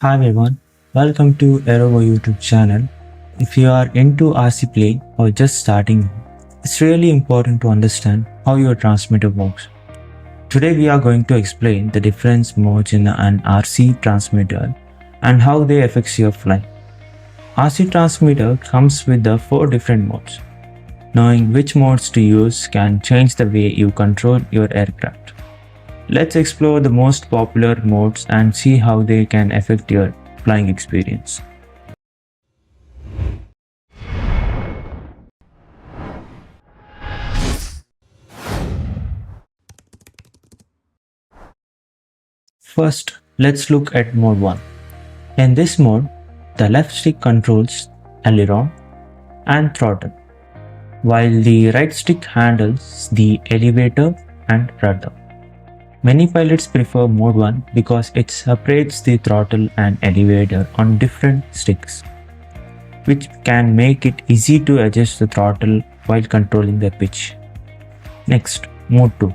Hi everyone, welcome to AEROGO YouTube channel. If you are into RC play or just starting, it's really important to understand how your transmitter works. Today we are going to explain the different modes in an RC transmitter and how they affect your flight. RC transmitter comes with the 4 different modes. Knowing which modes to use can change the way you control your aircraft. Let's explore the most popular modes and see how they can affect your flying experience. First, let's look at mode 1. In this mode, the left stick controls aileron and throttle, while the right stick handles the elevator and rudder. Many pilots prefer mode 1 because it separates the throttle and elevator on different sticks, which can make it easy to adjust the throttle while controlling the pitch. Next, mode 2,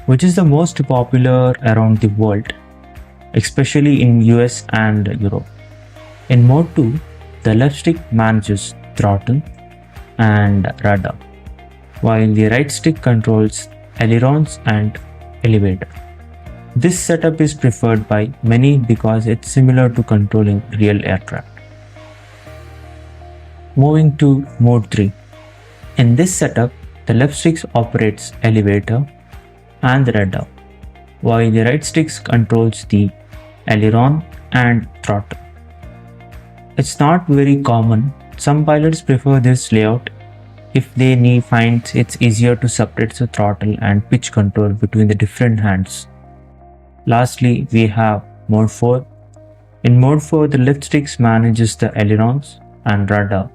which is the most popular around the world, especially in US and Europe. In mode 2, the left stick manages throttle and rudder, while the right stick controls ailerons and elevator. This setup is preferred by many because it's similar to controlling real aircraft. Moving to mode 3. In this setup, the left stick operates elevator and the rudder, while the right stick controls the aileron and throttle. It's not very common. Some pilots prefer this layout if they find it's easier to separate the throttle and pitch control between the different hands. Lastly, we have mode 4. In mode 4, the left stick manages the ailerons and rudder,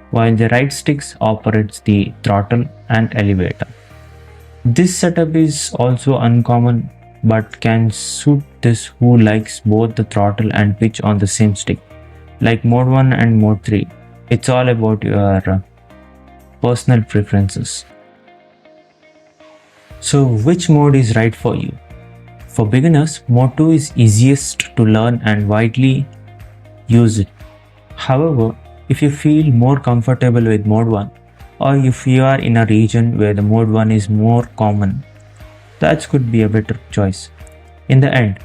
while the right stick operates the throttle and elevator. This setup is also uncommon but can suit this who likes both the throttle and pitch on the same stick. Like mode 1 and mode 3, it's all about your personal preferences. So which mode is right for you? For beginners, mode 2 is easiest to learn and widely used. However, if you feel more comfortable with mode 1, or if you are in a region where the mode 1 is more common, that could be a better choice. In the end,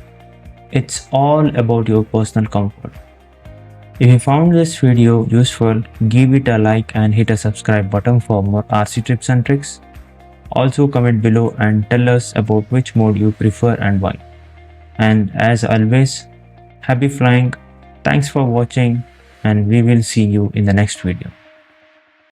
it's all about your personal comfort. If you found this video useful, give it a like and hit a subscribe button for more RC tips and tricks. Also comment below and tell us about which mode you prefer and why. And as always, happy flying, thanks for watching, and we will see you in the next video.